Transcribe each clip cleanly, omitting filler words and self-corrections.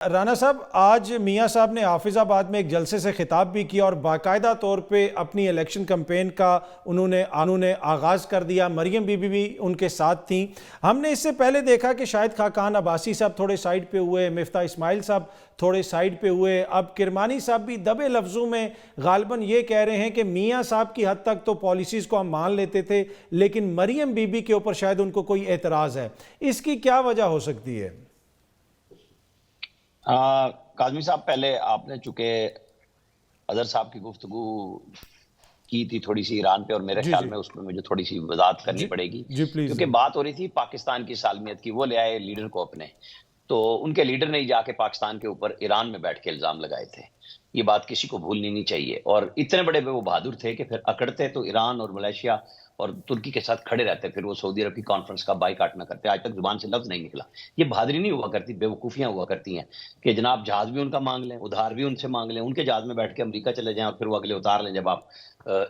رانا صاحب، آج میاں صاحب نے حافظ آباد میں ایک جلسے سے خطاب بھی کیا اور باقاعدہ طور پہ اپنی الیکشن کمپین کا انہوں نے آغاز کر دیا۔ مریم بی بی بھی ان کے ساتھ تھیں۔ ہم نے اس سے پہلے دیکھا کہ شاہد خاقان عباسی صاحب تھوڑے سائیڈ پہ ہوئے، مفتاح اسماعیل صاحب تھوڑے سائیڈ پہ ہوئے، اب کرمانی صاحب بھی دبے لفظوں میں غالباً یہ کہہ رہے ہیں کہ میاں صاحب کی حد تک تو پالیسیز کو ہم مان لیتے تھے، لیکن مریم بی بی کے اوپر شاید ان کو کوئی اعتراض ہے۔ اس کی کیا وجہ ہو سکتی ہے؟ کاظمی صاحب، پہلے آپ نے چونکہ اظہر صاحب کی گفتگو کی تھی تھوڑی سی ایران پہ، اور میرے خیال میں اس میں مجھے تھوڑی سی وضاحت کرنی پڑے گی، پلیز کیونکہ بات ہو رہی تھی پاکستان کی سالمیت کی۔ وہ لے آئے لیڈر کو اپنے، تو ان کے لیڈر نے جا کے پاکستان کے اوپر ایران میں بیٹھ کے الزام لگائے تھے۔ یہ بات کسی کو بھولنی نہیں چاہیے، اور اتنے بڑے وہ بہادر تھے کہ پھر اکڑتے تو ایران اور ملیشیا اور ترکی کے ساتھ کھڑے رہتے، پھر وہ سعودی عرب کی کانفرنس کا بائیکاٹ نہ کرتے۔ آج تک زبان سے لفظ نہیں نکلا۔ یہ بہادری نہیں ہوا کرتی، بے وقوفیاں ہوا کرتی ہیں کہ جناب جہاز بھی ان کا مانگ لیں، ادھار بھی ان سے مانگ لیں، ان کے جہاز میں بیٹھ کے امریکہ چلے جائیں اور پھر وہ اگلے اتار لیں جب آپ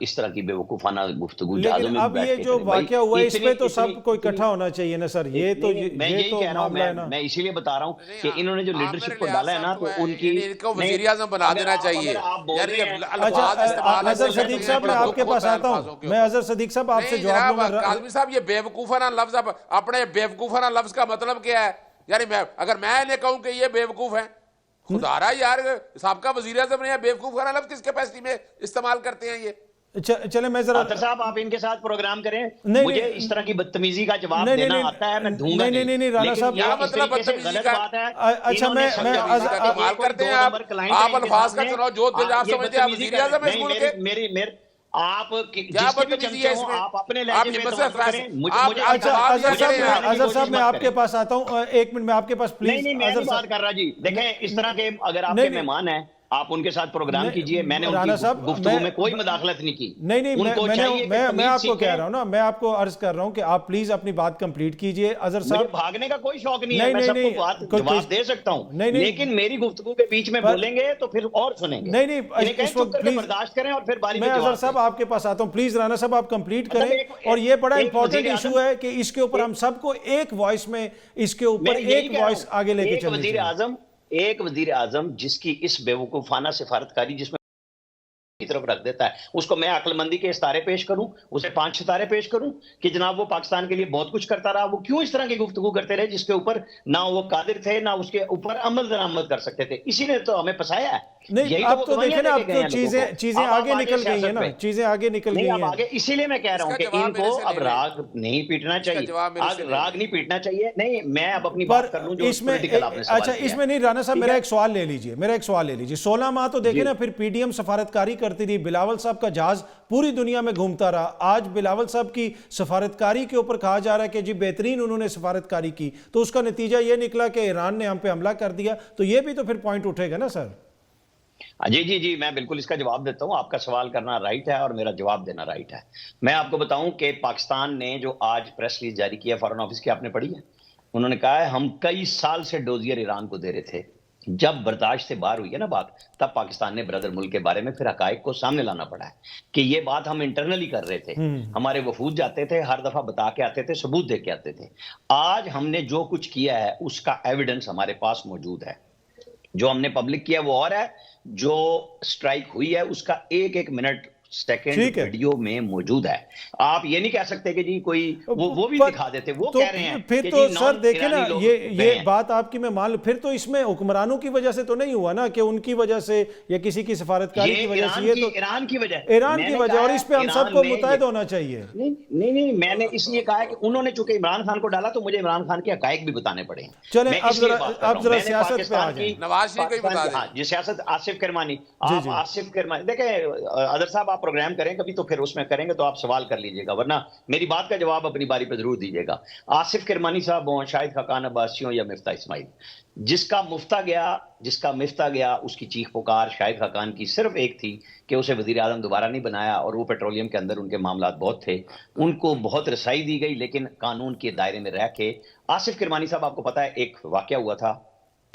اس طرح کی بے وقوفانہ گفتگو لیکن جہازوں میں اب بھی بیٹھ یہ کے جو کریں۔ واقعہ ہوا ہے اس پہ تو سب کو اکٹھا ہونا چاہیے نا سر، یہ تو میں یہی کہہ رہا معاملہ ہے نا۔ ہوں، میں اسی لیے بتا رہا ہوں کہ انہوں نے جو لیڈرشپ کو ڈالا ہے نا، تو ان کی ان کو وزیر اعظم بنا دینا چاہیے۔ یعنی الفاظ استعمال اظہر صدیق صاحب میں آپ کے پاس آتا ہوں، میں اظہر صدیق صاحب آپ سے جواب لوں گا۔ کاظمی صاحب، یہ بیوقوفانہ لفظ، اپنے بیوقوفانہ لفظ کا مطلب کیا ہے؟ یعنی اگر میں انہیں کہوں کہ یہ بیوقوف ہیں، خدا رہا یار، سابقہ وزیر اعظم نے بیوقوفانہ لفظ کس کیپیسٹی میں استعمال کرتے ہیں یہ؟ چلیں میں ذرا آتر صاحب، آپ ان کے ساتھ پروگرام کریں، مجھے اس طرح کی بدتمیزی کا جواب دینا آتا ہے، میں دوں گا نہیں رانا صاحب، کیا مطلب بدتمیزی کا؟ اچھا میں استعمال کرتے ہیں آپ الفاظ کا چناؤ جو دل آپ سمجھتے ہیں، آپ وزیر اعظم ہے اس ملک کے۔ آپ کیا بدتمیزی ہے اس میں؟ آپ اپنے لہجے میں اظہر صاحب میں آپ کے پاس آتا ہوں، ایک منٹ میں آپ کے پاس پلیز۔ نہیں، میں بات کر رہا جی، دیکھیں اس طرح کے اگر آپ کے مہمان ہیں، آپ ان کے ساتھ پروگرام کیجئے۔ میں نے ان کی گفتگو میں کوئی مداخلت نہیں کی۔ نہیں میں آپ کو کہہ رہا ہوں نا، میں آپ کو عرض کر رہا ہوں کہ آپ پلیز اپنی بات کمپلیٹ کیجئے۔ اظہر صاحب، مجھے بھاگنے کا کوئی شوق نہیں ہے، میں سب کو بات جواب دے سکتا ہوں، لیکن میری گفتگو کے بیچ میں بولیں گے تو پھر اور سنیں گے۔ نہیں انہیں کہیں چپ کر کے برداشت کریں اور پھر باری میں جواب دیں۔ میں اظہر صاحب آپ کے پاس آتا ہوں، پلیز رانا صاحب آپ کمپلیٹ کریں۔ اور یہ بڑا امپورٹنٹ ایشو ہے کہ اس کے اوپر ہم سب کو ایک وائس میں اس کے اوپر ایک وائس آگے لے کے چلیں۔ ایک وزیر اعظم جس کی اس بیوقوفانہ سفارتکاری جس میں کی طرف رکھ دیتا ہے، اس کو میں عقل مندی کے ستارے پیش کروں، اسے 5 ستارے پیش کروں کہ جناب وہ پاکستان کے لیے بہت کچھ کرتا رہا؟ وہ کیوں اس طرح کی گفتگو کرتے رہے جس کے اوپر نہ وہ قادر تھے نہ اس کے اوپر عمل درآمد کر سکتے تھے؟ اسی نے تو ہمیں پھنسایا ہے۔ نہیں، اب تو دیکھیں نا، اب تو چیزیں آگے نکل گئی ہیں نا، چیزیں آگے نکل گئی ہیں۔ اسی لیے میں کہہ رہا ہوں کہ ان کو اب راگ نہیں پیٹنا چاہیے، راگ نہیں پیٹنا چاہیے۔ نہیں، میں اب اپنی بات کر لوں جو پولیٹیکل آپ نے سوال کیا ہے۔ اچھا، اس میں نہیں رانا صاحب، میرا ایک سوال لے لیجئے۔ 16 ماہ تو دیکھیں نا، پھر پی ڈی ایم سفارتکاری کرتی تھی، بلاول صاحب کا جہاز پوری دنیا میں گھومتا رہا۔ آج بلاول صاحب کی سفارتکاری کے اوپر کہا جا رہا ہے کہ جی بہترین انہوں نے سفارتکاری کی، تو اس کا نتیجہ یہ نکلا کہ ایران نے ہم پہ حملہ کر دیا، تو یہ بھی تو پھر پوائنٹ اٹھے گا نا سر؟ جی، میں بالکل اس کا جواب دیتا ہوں۔ آپ کا سوال کرنا رائٹ ہے اور میرا جواب دینا رائٹ ہے۔ میں آپ کو بتاؤں کہ پاکستان نے جو آج پریس ریلیز جاری کیا فارن آفس کی، آپ نے پڑھی ہے؟ انہوں نے کہا ہے ہم کئی سال سے ڈوزیئر ایران کو دے رہے تھے، جب برداشت سے باہر ہوئی ہے نا بات، تب پاکستان نے برادر ملک کے بارے میں پھر حقائق کو سامنے لانا پڑا ہے کہ یہ بات ہم انٹرنلی کر رہے تھے۔ ہمارے وفود جاتے تھے، ہر دفعہ بتا کے آتے تھے، ثبوت دے کے آتے تھے۔ آج ہم نے جو کچھ کیا ہے اس کا ایویڈنس ہمارے پاس موجود ہے۔ جو ہم نے پبلک کیا وہ اور ہے، جو سٹرائک ہوئی ہے اس کا ایک ایک منٹ سیکنڈ ویڈیو میں موجود ہے۔ آپ یہ نہیں کہہ سکتے کہ جی کوئی وہ بھی دکھا دیتے، وہ کہہ رہے ہیں پھر تو سر دیکھیں نا، یہ بات آپ کی میں مان لوں، پھر تو اس میں حکمرانوں کی وجہ سے تو نہیں ہوا نا کہ ان کی وجہ سے یا کسی کی سفارتکاری کی وجہ سے، یہ تو ایران کی وجہ، اور اس پہ ہم سب کو متحد ہونا چاہیے۔ نہیں، میں نے اس لیے کہا ہے کہ انہوں نے چونکہ عمران خان کو ڈالا تو مجھے عمران خان کے حقائق بھی بتانے پڑے ہیں۔ چلیں اب ذرا سیاست پہ آ جائیں۔ نواز شریف کو ہی بتا دیں جی، سیاست آصف کرمانی، آصف کرمانی دیکھیں، اظہر صاحب آپ پروگرام کریں کبھی تو پھر اس میں کریں گے تو آپ سوال کر لیجئے گا، ورنہ میری بات کا جواب اپنی باری پہ ضرور دیجئے گا۔ آصف کرمانی صاحب ہوں، شاہد خاقان عباسی ہوں یا مفتاح اسماعیل، جس کا مفتاح گیا اس کی چیخ پکار شاہد خاقان کی صرف ایک تھی کہ اسے وزیر اعظم دوبارہ نہیں بنایا، اور وہ پیٹرولیم کے اندر ان کے معاملات بہت تھے، ان کو بہت رسائی دی گئی، لیکن قانون کے دائرے میں رہ کے۔ آصف کرمانی صاحب آپ کو پتا ہے ایک واقعہ ہوا تھا،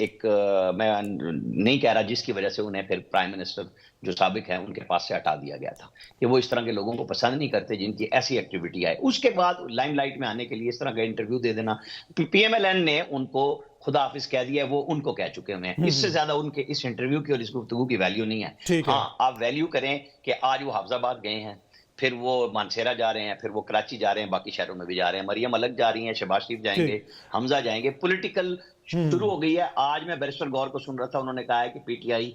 میں نہیں کہہ رہا جس کی وجہ سے انہیں پھر پرائم منسٹر جو سابق ہیں ان کے پاس سے ہٹا دیا گیا تھا، کہ وہ اس طرح کے لوگوں کو پسند نہیں کرتے جن کی ایسی ایکٹیویٹی ہے۔ اس کے بعد لائم لائٹ میں آنے کے لیے اس طرح کا انٹرویو دے دینا، پی ایم ایل این نے ان کو خدا حافظ کہہ دیا ہے وہ ان کو کہہ چکے ہوئے ہیں. اس سے زیادہ ان کے اس انٹرویو کی اور اس گفتگو کی ویلیو نہیں ہے. ہاں آپ ویلیو کریں کہ آج وہ حافظ آباد گئے ہیں, پھر وہ مانسیرا جا رہے ہیں, پھر وہ کراچی جا رہے ہیں, باقی شہروں میں بھی جا رہے ہیں, مریم الگ جا رہی ہیں, شہباز شریف جائیں گے, حمزہ جائیں گے. پولیٹیکل شروع ہو گئی ہے. آج میں بیرسٹر گور کو سن رہا تھا, انہوں نے کہا ہے کہ پی ٹی آئی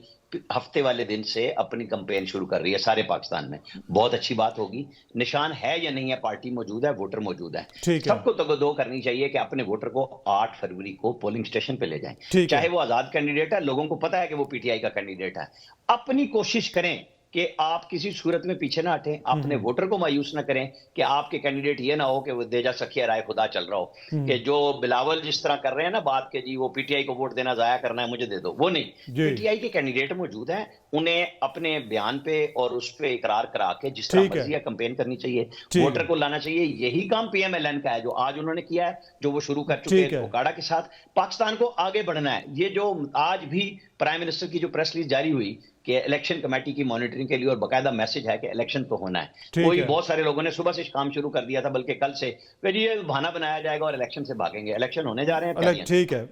ہفتے والے دن سے اپنی کمپین شروع کر رہی ہے سارے پاکستان میں. بہت اچھی بات ہوگی. نشان ہے یا نہیں ہے, پارٹی موجود ہے, ووٹر موجود ہے. سب کو تگدو کرنی چاہیے کہ اپنے ووٹر کو 8 فروری کو پولنگ اسٹیشن پہ لے جائیں, چاہے وہ آزاد کینڈیڈیٹ ہے, لوگوں کو پتا ہے کہ وہ پی ٹی آئی کا کینڈیڈیٹ ہے. اپنی کوشش کریں کہ آپ کسی صورت میں پیچھے نہ ہٹیں, اپنے ووٹر کو مایوس نہ کریں کہ آپ کے کینڈیڈیٹ یہ نہ ہو کہ وہ دے جا سکھیا رائے خدا چل رہا ہو, کہ جو بلاول جس طرح کر رہے ہیں نا بات کہ جی وہ پی ٹی آئی کو ووٹ دینا ضائع کرنا ہے, مجھے دے دو. وہ نہیں, پی ٹی آئی کے کینڈیڈیٹ موجود ہیں, انہیں اپنے بیان پہ اور اس پہ اقرار کرا کے جس طرح مرضی ہے کمپین کرنی چاہیے, ووٹر کو لانا چاہیے. یہی کام پی ایم ایل این کا ہے جو آج انہوں نے کیا ہے, جو وہ شروع کر چکے ہیں اوکاڑا کے ساتھ. پاکستان کو آگے بڑھنا ہے. یہ جو آج بھی پرائم منسٹر کی جو پریس ریلیز جاری ہوئی کہ الیکشن کمیٹی کی مانیٹرنگ کے لیے, اور باقاعدہ میسج ہے کہ الیکشن تو ہونا ہے. کوئی بہت سارے لوگوں نے صبح سے کام شروع کر دیا تھا, بلکہ کل سے یہ بہانہ بنایا جائے گا اور الیکشن سے بھاگیں گے. الیکشن ہونے جا رہے ہیں. ٹھیک ہے.